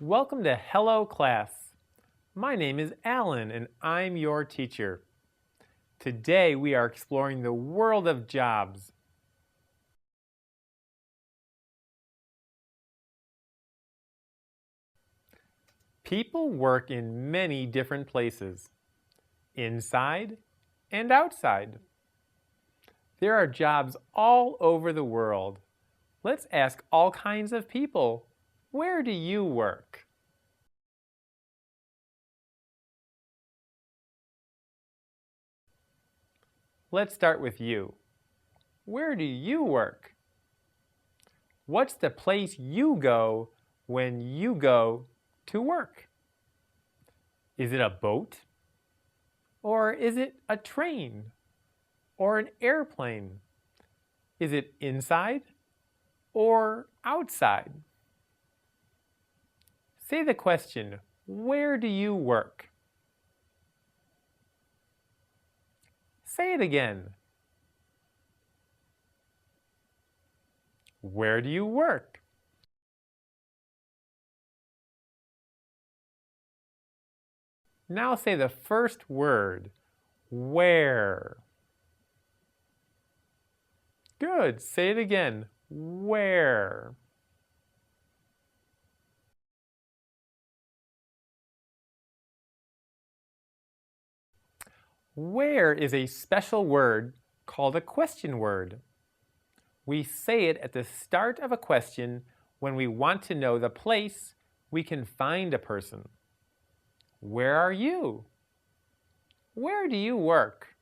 Welcome to Hello Class. My name is Alan and I'm your teacher. Today we are exploring the world of jobs. People work in many different places, inside and outside. There are jobs all over the world. Let's ask all kinds of people, where do you work? Let's start with you. Where do you work? What's the place you go when you go to work? Is it a boat? Or is it a train? Or an airplane? Is it inside or outside? Say the question, where do you work? Say it again. Where do you work? Now say the first word, where. Good, say it again, where. Where is a special word called a question word. We say it at the start of a question when we want to know the place we can find a person. Where are you? Where do you work?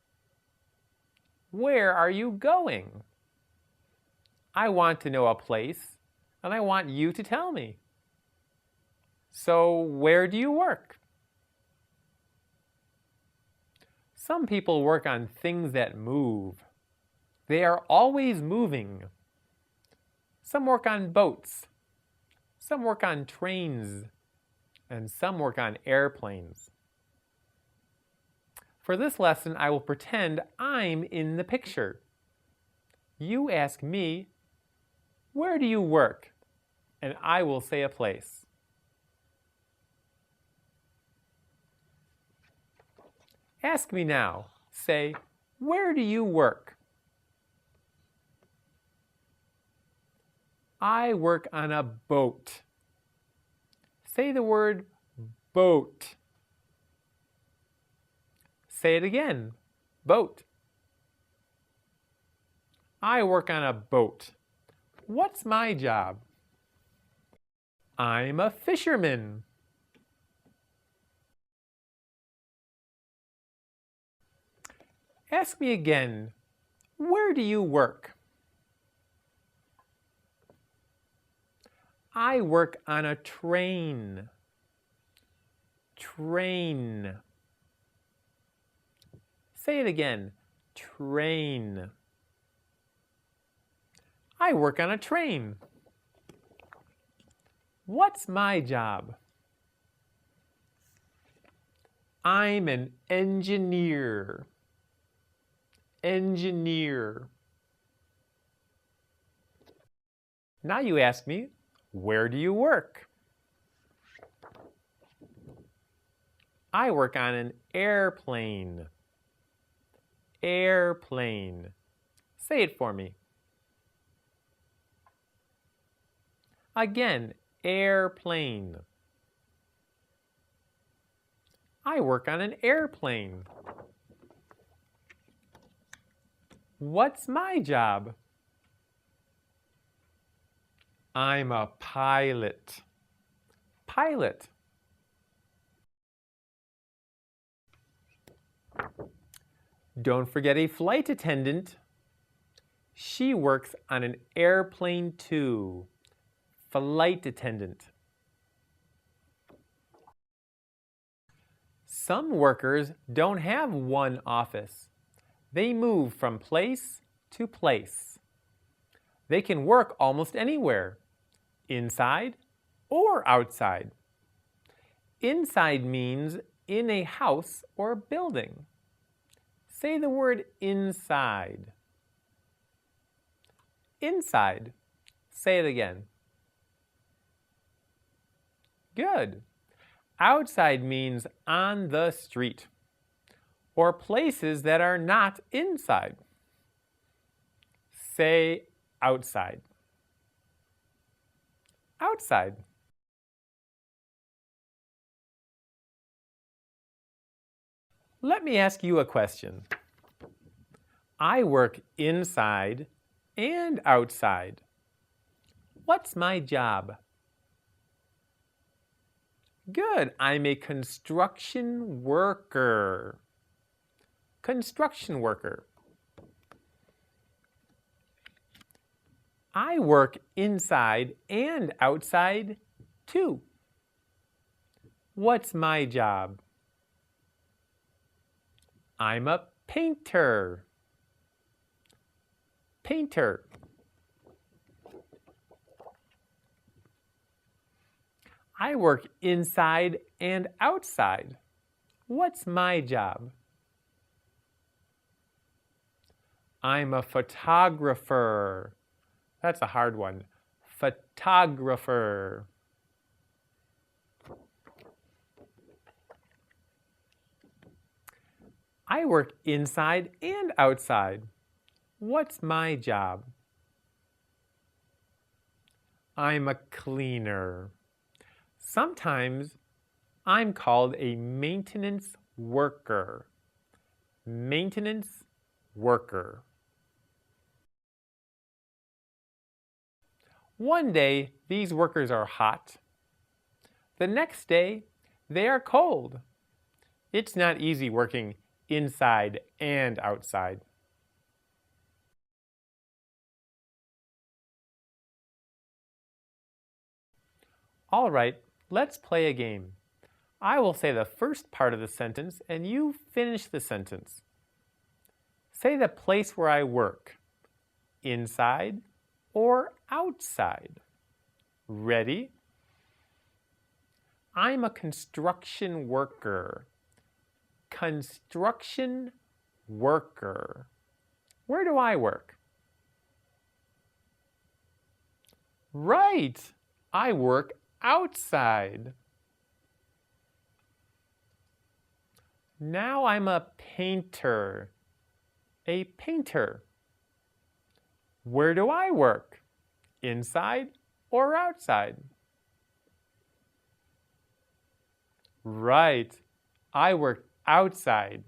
Where are you going? I want to know a place, and I want you to tell me. So, where do you work? Some people work on things that move. They are always moving. Some work on boats. Some work on trains. And some work on airplanes. For this lesson, I will pretend I'm in the picture. You ask me, where do you work? And I will say a place. Ask me now. Say, where do you work? I work on a boat. Say the word boat. Say it again, boat. I work on a boat. What's my job? I'm a fisherman. Ask me again, where do you work? I work on a train. Train. Say it again, train. I work on a train. What's my job? I'm an engineer. Engineer. Now you ask me, where do you work? I work on an airplane. Airplane. Say it for me. Again, airplane. I work on an airplane. What's my job? I'm a pilot. Pilot. Don't forget a flight attendant. She works on an airplane too. Flight attendant. Some workers don't have one office. They move from place to place. They can work almost anywhere, inside or outside. Inside means in a house or building. Say the word inside. Inside. Say it again. Good. Outside means on the street or places that are not inside. Say outside. Outside. Let me ask you a question. I work inside and outside. What's my job? Good. I'm a construction worker. Construction worker. I work inside and outside too. What's my job? I'm a painter. Painter. I work inside and outside. What's my job? I'm a photographer. That's a hard one. Photographer. I work inside and outside. What's my job? I'm a cleaner. Sometimes I'm called a maintenance worker. Maintenance worker. One day, these workers are hot. The next day, they are cold. It's not easy working inside and outside. All right, let's play a game. I will say the first part of the sentence and you finish the sentence. Say the place where I work. Inside or outside? Ready? I'm a construction worker. Construction worker. Where do I work? Right, I work outside. Now I'm a painter. A painter. Where do I work? Inside or outside? Right, I work outside.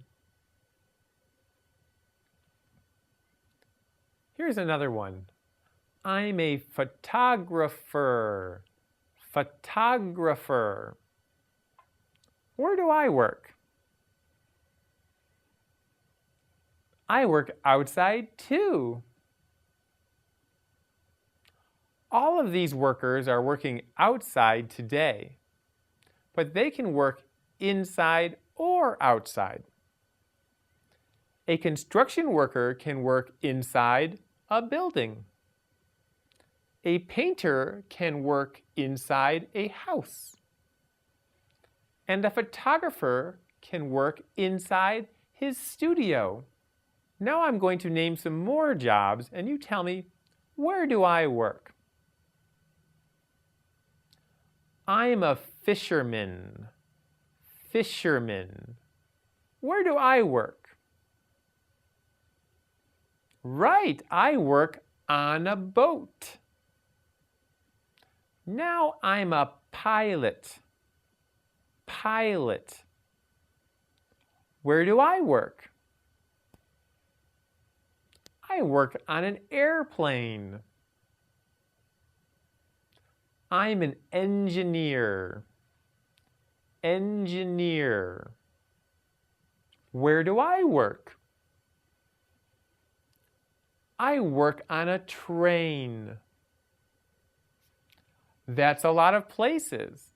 Here's another one. I'm a photographer. Photographer. Where do I work? I work outside too. All of these workers are working outside today, but they can work inside or outside. A construction worker can work inside a building. A painter can work inside a house. And a photographer can work inside his studio. Now I'm going to name some more jobs and you tell me, where do I work? I'm a fisherman. Fisherman. Where do I work? Right, I work on a boat. Now I'm a pilot. Pilot. Where do I work? I work on an airplane. I'm an engineer. Engineer. Where do I work? I work on a train. That's a lot of places.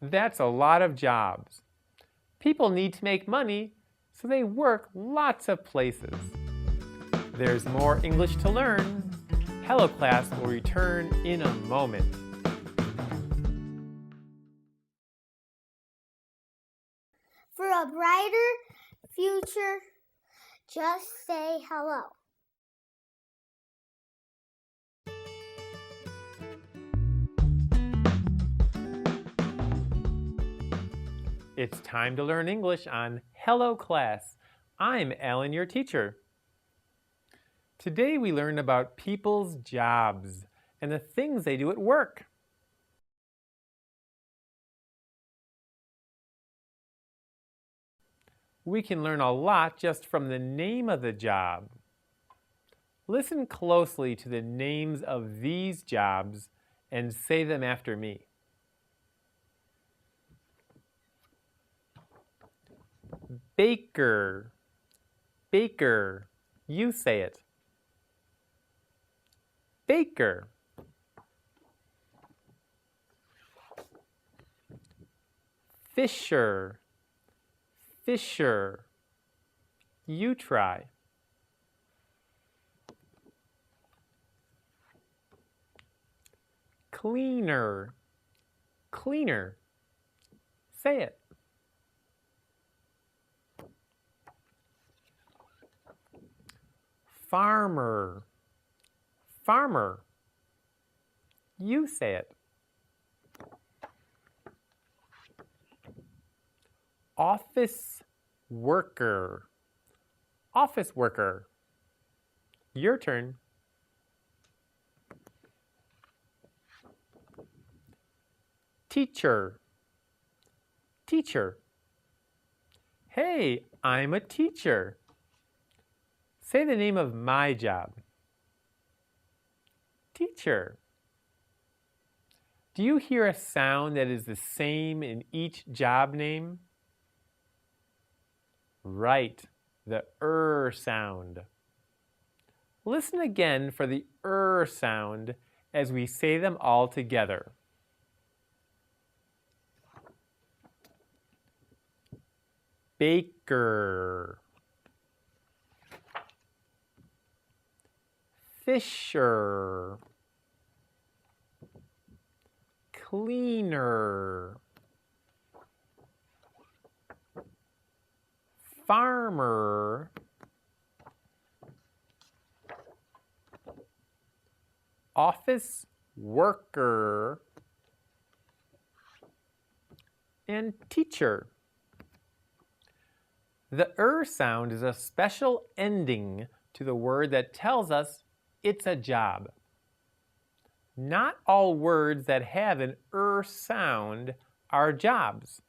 That's a lot of jobs. People need to make money, so they work lots of places. There's more English to learn. Hello Class will return in a moment. For a brighter future, just say hello. It's time to learn English on Hello Class. I'm Alan, your teacher. Today we learn about people's jobs and the things they do at work. We can learn a lot just from the name of the job. Listen closely to the names of these jobs and say them after me. Baker, baker. You say it. Baker. Fisher, fisher. You try. Cleaner, cleaner. Say it. Farmer, farmer. You say it. Office worker, office worker. Your turn. Teacher, teacher. Hey, I'm a teacher. Say the name of my job. Teacher. Do you hear a sound that is the same in each job name? Right, the sound. Listen again for the sound as we say them all together. Baker, fisher, cleaner, farmer, office worker, and teacher. The sound is a special ending to the word that tells us it's a job. Not all words that have an sound are jobs.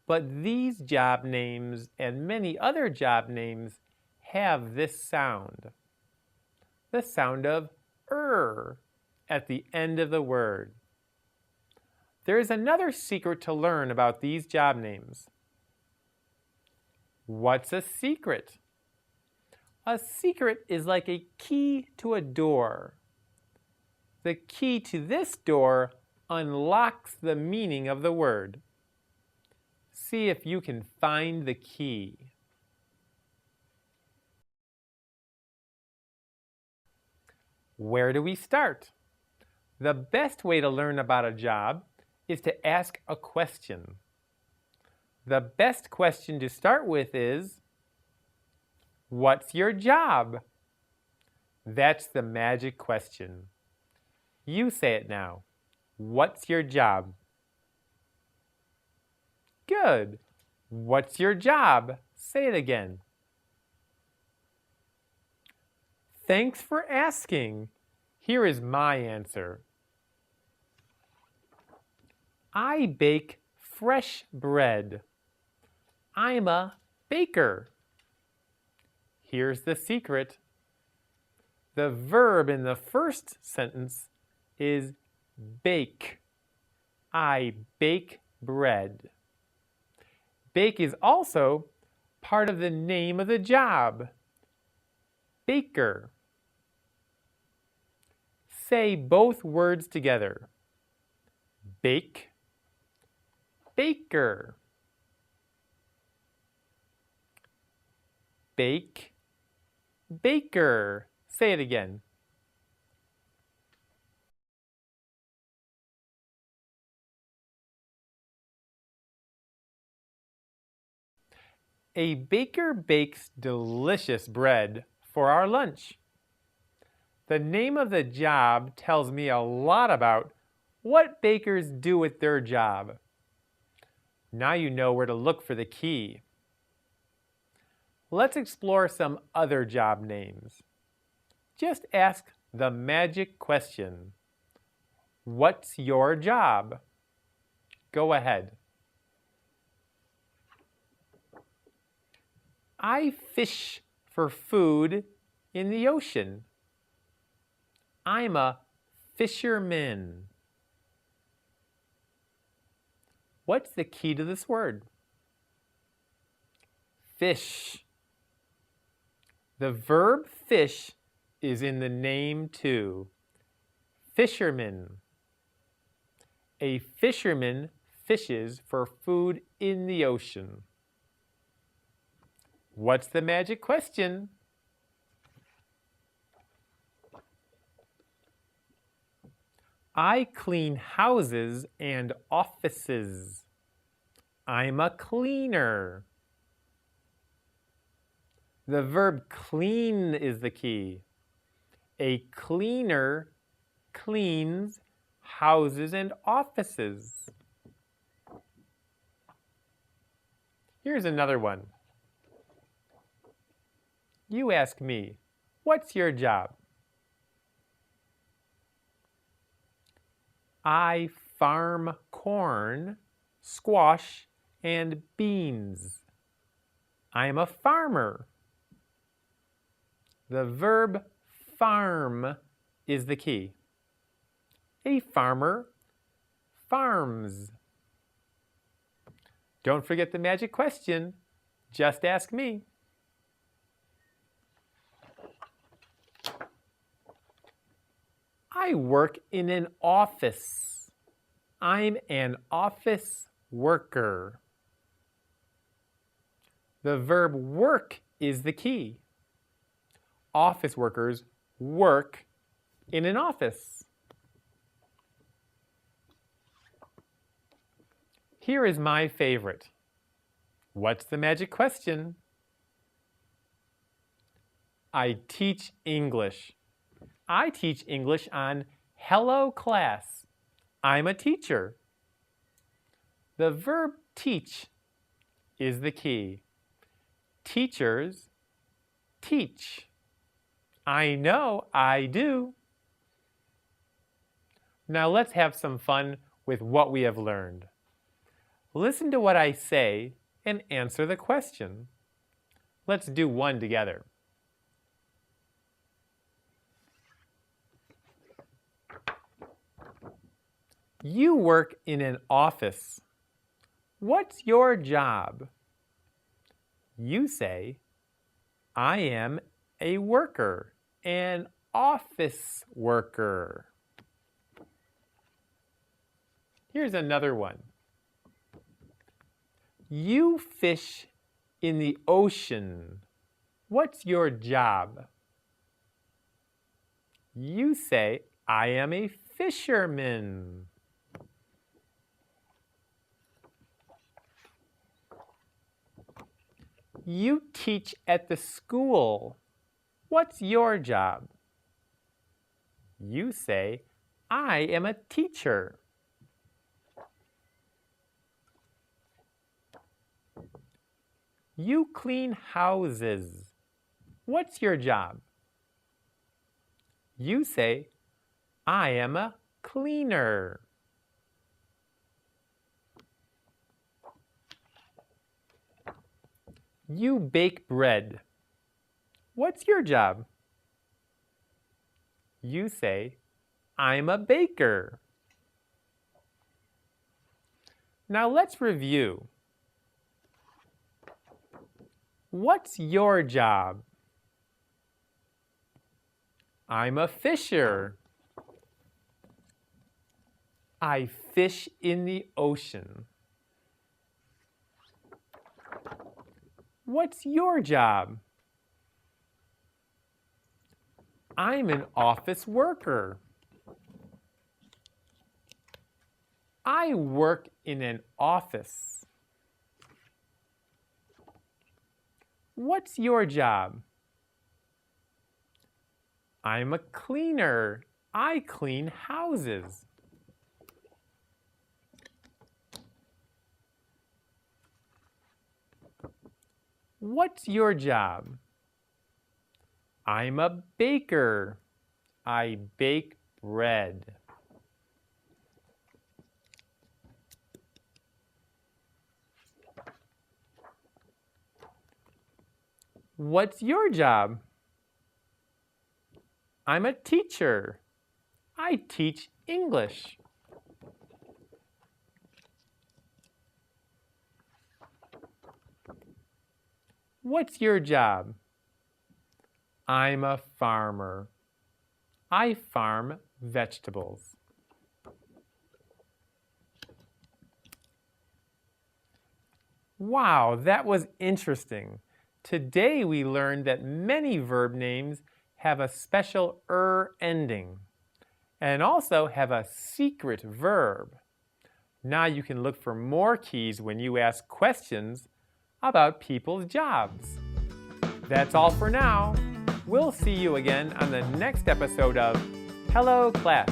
But these job names and many other job names have this sound. The sound of at the end of the word. There is another secret to learn about these job names. What's a secret? A secret is like a key to a door. The key to this door unlocks the meaning of the word. See if you can find the key. Where do we start? The best way to learn about a job is to ask a question. The best question to start with is, what's your job? That's the magic question. You say it now. What's your job? Good. What's your job? Say it again. Thanks for asking. Here is my answer. I bake fresh bread. I'm a baker. Here's the secret. The verb in the first sentence is bake. I bake bread. Bake is also part of the name of the job. Baker. Say both words together. Bake, baker. Bake, baker. Say it again. A baker bakes delicious bread for our lunch. The name of the job tells me a lot about what bakers do with their job. Now you know where to look for the key. Let's explore some other job names. Just ask the magic question. What's your job? Go ahead. I fish for food in the ocean. I'm a fisherman. What's the key to this word? Fish. The verb fish is in the name too. Fisherman. A fisherman fishes for food in the ocean. What's the magic question? I clean houses and offices. I'm a cleaner. The verb clean is the key. A cleaner cleans houses and offices. Here's another one. You ask me, what's your job? I farm corn, squash, and beans. I'm a farmer. The verb farm is the key. A farmer farms. Don't forget the magic question. Just ask me. I work in an office. I'm an office worker. The verb work is the key. Office workers work in an office. Here is my favorite. What's the magic question? I teach English. I teach English on Hello Class. I'm a teacher. The verb teach is the key. Teachers teach. I know I do. Now let's have some fun with what we have learned. Listen to what I say and answer the question. Let's do one together. You work in an office. What's your job? You say, I am a worker, an office worker. Here's another one. You fish in the ocean. What's your job? You say, I am a fisherman. You teach at the school. What's your job? You say, I am a teacher. You clean houses. What's your job? You say, I am a cleaner. You bake bread. What's your job? You say, I'm a baker. Now let's review. What's your job? I'm a fisher. I fish in the ocean. What's your job? I'm an office worker. I work in an office. What's your job? I'm a cleaner. I clean houses. What's your job? I'm a baker. I bake bread. What's your job? I'm a teacher. I teach English. What's your job? I'm a farmer. I farm vegetables. Wow, that was interesting. Today we learned that many verb names have a special ending and also have a secret verb. Now you can look for more keys when you ask questions about people's jobs. That's all for now. We'll see you again on the next episode of Hello Class.